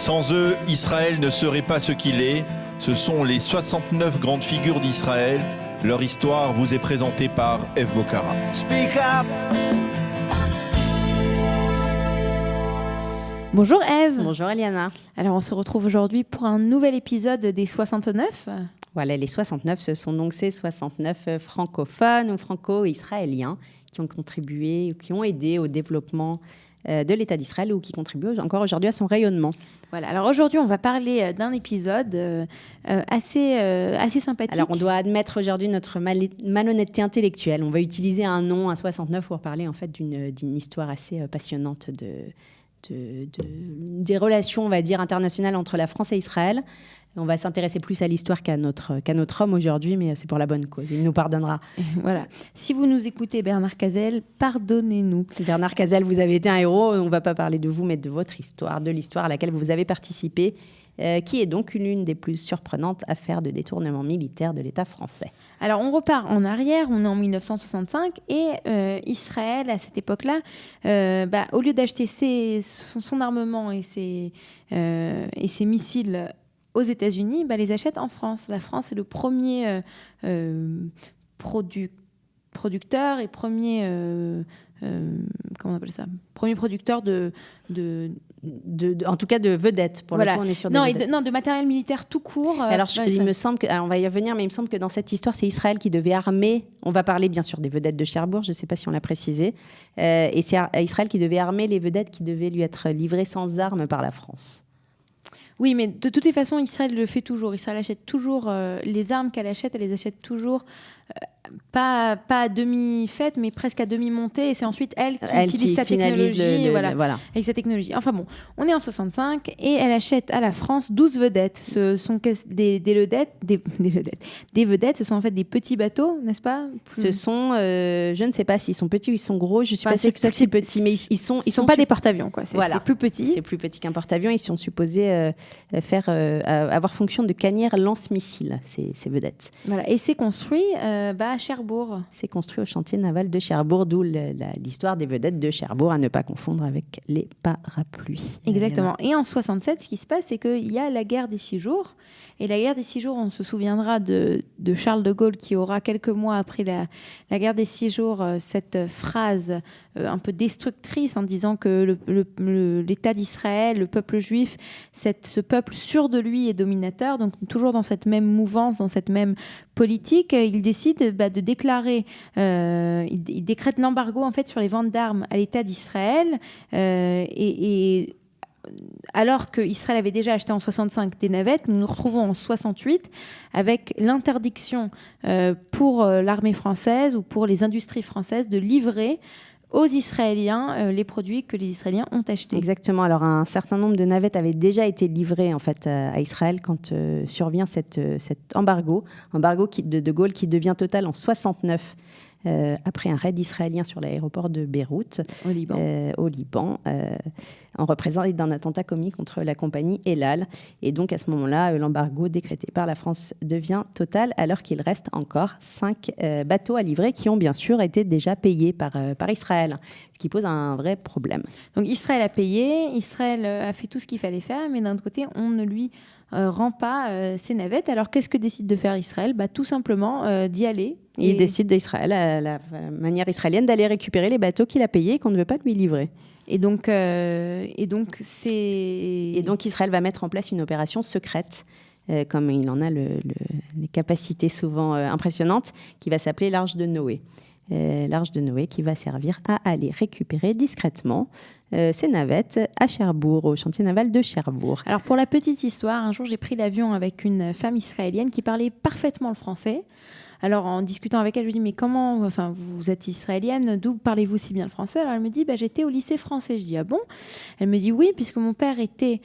Sans eux, Israël ne serait pas ce qu'il est. Ce sont les 69 grandes figures d'Israël. Leur histoire vous est présentée par Eve Bocara. Speak up. Bonjour Eve. Bonjour Eliana. Alors on se retrouve aujourd'hui pour un nouvel épisode des 69. Voilà, les 69, ce sont donc ces 69 francophones ou franco-israéliens qui ont contribué ou qui ont aidé au développement de l'État d'Israël ou qui contribuent encore aujourd'hui à son rayonnement. Voilà, alors aujourd'hui on va parler d'un épisode assez sympathique. Alors on doit admettre aujourd'hui notre malhonnêteté intellectuelle. On va utiliser un nom, un 69, pour parler en fait d'une histoire assez passionnante des relations, on va dire, internationales entre la France et Israël. On va s'intéresser plus à l'histoire qu'à notre homme aujourd'hui, mais c'est pour la bonne cause. Il nous pardonnera. Voilà. Si vous nous écoutez, Bernard Cazel, pardonnez-nous. Bernard Cazel, vous avez été un héros. On ne va pas parler de vous, mais de votre histoire, de l'histoire à laquelle vous avez participé, qui est donc l'une des plus surprenantes affaires de détournement militaire de l'État français. Alors, on repart en arrière, on est en 1965, et Israël, à cette époque-là, au lieu d'acheter son armement et ses missiles aux États-Unis, les achète en France. La France est le premier producteur et premier... comment on appelle ça ? Premier producteur en tout cas de vedettes. Pour voilà. Le coup, on est sur des vedettes. De matériel militaire tout court. Alors, il me semble on va y revenir, mais il me semble que dans cette histoire, c'est Israël qui devait armer. On va parler bien sûr des vedettes de Cherbourg, je ne sais pas si on l'a précisé. Et c'est Israël qui devait armer les vedettes qui devaient lui être livrées sans armes par la France. Oui, mais de toutes les façons, Israël le fait toujours. Israël achète toujours les armes qu'elle achète, elle les achète toujours pas à demi-faites, mais presque à demi-montées. Et c'est ensuite elle qui utilise sa technologie. Voilà. Avec sa technologie. Enfin bon, on est en 65 et elle achète à la France 12 vedettes. Ce sont des vedettes. Ce sont en fait des petits bateaux, n'est-ce pas ? Ce sont, je ne sais pas s'ils sont petits ou ils sont gros. Je ne suis pas sûre que ça c'est petit, mais ils sont pas des porte-avions, quoi. C'est plus petit. C'est plus petit qu'un porte-avions. Ils sont supposés avoir fonction de canière lance-missiles, ces vedettes. Voilà. Et c'est construit à Cherbourg. C'est construit au chantier naval de Cherbourg, d'où l'histoire des vedettes de Cherbourg, à ne pas confondre avec les parapluies. Exactement. Et en 67, ce qui se passe, c'est qu'il y a la guerre des 6 jours. Et la guerre des 6 jours, on se souviendra de Charles de Gaulle qui aura quelques mois après la guerre des 6 jours cette phrase un peu destructrice en disant que l'État d'Israël, le peuple juif, ce peuple sûr de lui est dominateur. Donc toujours dans cette même mouvance, dans cette même politique, il décide de déclarer, il décrète l'embargo en fait sur les ventes d'armes à l'État d'Israël et alors qu'Israël avait déjà acheté en 65 des navettes, nous nous retrouvons en 68 avec l'interdiction pour l'armée française ou pour les industries françaises de livrer aux Israéliens les produits que les Israéliens ont achetés. Exactement. Alors un certain nombre de navettes avaient déjà été livrées en fait à Israël quand survient cet embargo de Gaulle qui devient total en 69. Après un raid israélien sur l'aéroport de Beyrouth, au Liban, en représailles d'un attentat commis contre la compagnie El Al. Et donc, à ce moment-là, l'embargo décrété par la France devient total, alors qu'il reste encore 5 bateaux à livrer qui ont bien sûr été déjà payés par Israël, ce qui pose un vrai problème. Donc, Israël a payé, Israël a fait tout ce qu'il fallait faire, mais d'un autre côté, on ne lui rend pas ses navettes. Alors, qu'est-ce que décide de faire Israël ? Tout simplement d'y aller. Il décide d'Israël, à la manière israélienne, d'aller récupérer les bateaux qu'il a payés et qu'on ne veut pas lui livrer. Et donc Israël va mettre en place une opération secrète, comme il en a les capacités souvent impressionnantes, qui va s'appeler l'Arche de Noé. L'Arche de Noé qui va servir à aller récupérer discrètement ces navettes à Cherbourg, au chantier naval de Cherbourg. Alors pour la petite histoire, un jour j'ai pris l'avion avec une femme israélienne qui parlait parfaitement le français. Alors, en discutant avec elle, je lui dis, mais comment, enfin, vous êtes israélienne, d'où parlez-vous si bien le français ? Alors, elle me dit, j'étais au lycée français. Je dis, ah bon ? Elle me dit, oui, puisque mon père était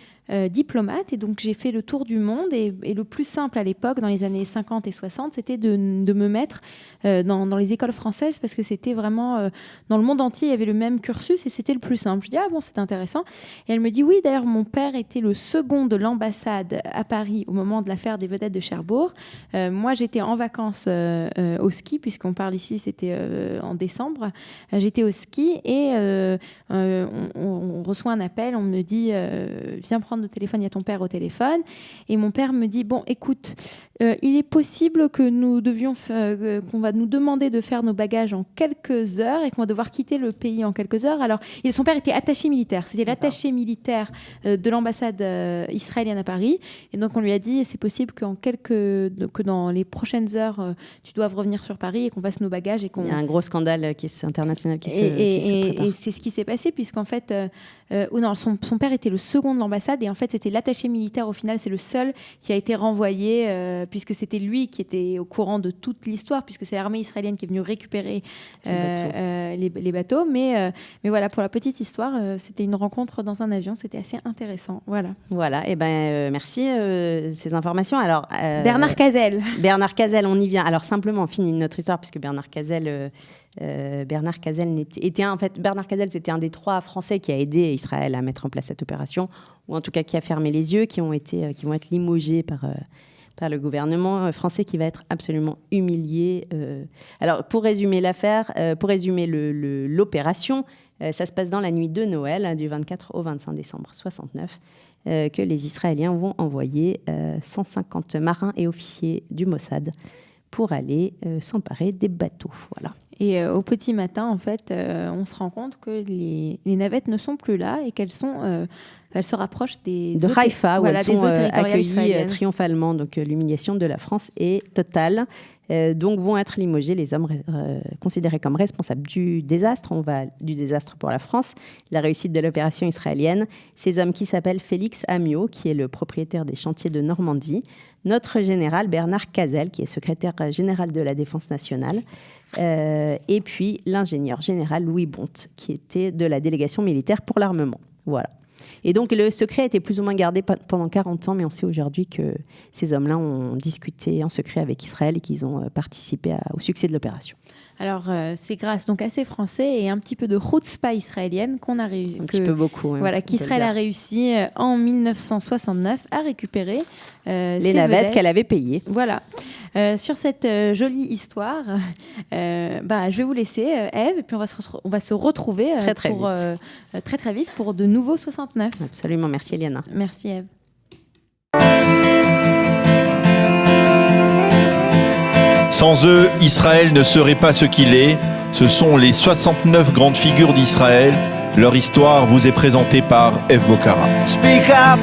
diplomate, et donc j'ai fait le tour du monde, et le plus simple à l'époque, dans les années 50 et 60, c'était de me mettre dans les écoles françaises, parce que c'était vraiment, dans le monde entier, il y avait le même cursus, et c'était le plus simple. Je dis, ah bon, c'est intéressant. Et elle me dit, oui, d'ailleurs, mon père était le second de l'ambassade à Paris au moment de l'affaire des vedettes de Cherbourg. Moi, j'étais en vacances au ski, puisqu'on parle ici, c'était en décembre. J'étais au ski et on reçoit un appel, on me dit viens prendre le téléphone, il y a ton père au téléphone. Et mon père me dit bon, écoute, il est possible que qu'on va nous demander de faire nos bagages en quelques heures et qu'on va devoir quitter le pays en quelques heures. Alors, son père était attaché militaire. C'était l'attaché militaire de l'ambassade israélienne à Paris. Et donc, on lui a dit, c'est possible que dans les prochaines heures, tu doives revenir sur Paris et qu'on fasse nos bagages. Il y a un gros scandale international qui se prépare. Et c'est ce qui s'est passé, puisqu'en fait, son père était le second de l'ambassade. Et en fait, c'était l'attaché militaire, au final, c'est le seul qui a été renvoyé, puisque c'était lui qui était au courant de toute l'histoire, puisque c'est l'armée israélienne qui est venue récupérer les bateaux. Mais voilà, pour la petite histoire, c'était une rencontre dans un avion, c'était assez intéressant. Voilà. Et merci ces informations. Alors, Bernard Cazel. Bernard Cazel, on y vient. Alors simplement, on finit notre histoire, puisque Bernard Cazel, c'était un des 3 Français qui a aidé Israël à mettre en place cette opération, ou en tout cas qui a fermé les yeux, qui vont être limogés par le gouvernement français, qui va être absolument humilié. Alors, pour résumer l'affaire, l'opération, ça se passe dans la nuit de Noël, du 24 au 25 décembre 69, que les Israéliens vont envoyer 150 marins et officiers du Mossad pour aller s'emparer des bateaux. Voilà. Et au petit matin, en fait, on se rend compte que les navettes ne sont plus là et qu'elles se rapprochent de Haïfa, où elles sont accueillies triomphalement. Donc l'humiliation de la France est totale. Donc vont être limogés les hommes considérés comme responsables du désastre. Du désastre pour la France, la réussite de l'opération israélienne. Ces hommes qui s'appellent Félix Amiot, qui est le propriétaire des chantiers de Normandie, notre général Bernard Cazel, qui est secrétaire général de la Défense nationale, et puis l'ingénieur général Louis Bonte, qui était de la délégation militaire pour l'armement. Voilà. Et donc, le secret a été plus ou moins gardé pendant 40 ans, mais on sait aujourd'hui que ces hommes-là ont discuté en secret avec Israël et qu'ils ont participé au succès de l'opération. Alors, c'est grâce donc à ces Français et un petit peu de chutzpah israélienne qu'on a réussi. Un petit peu beaucoup. qu'Israël a réussi en 1969 à récupérer les navettes qu'elle avait payées. Voilà. Sur cette jolie histoire, je vais vous laisser, Ève, et puis on va se retrouver très vite pour de nouveaux 69. Absolument. Merci, Eliana. Merci, Ève. Sans eux, Israël ne serait pas ce qu'il est. Ce sont les 69 grandes figures d'Israël. Leur histoire vous est présentée par Ève Bocara. Speak up.